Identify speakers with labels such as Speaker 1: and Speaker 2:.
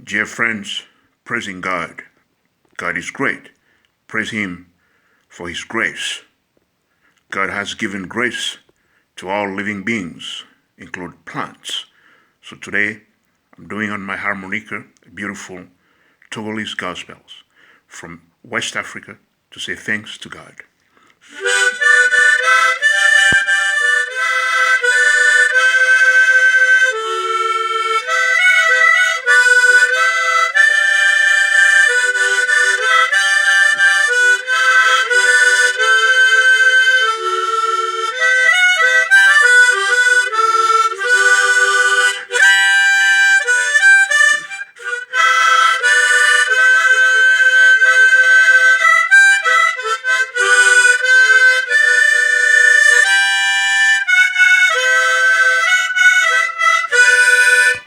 Speaker 1: Dear friends, praising God. God is great. Praise Him for His grace. God has given grace to all living beings, including plants. So today, I'm doing on my harmonica beautiful Togolese gospels from West Africa to say thanks to God.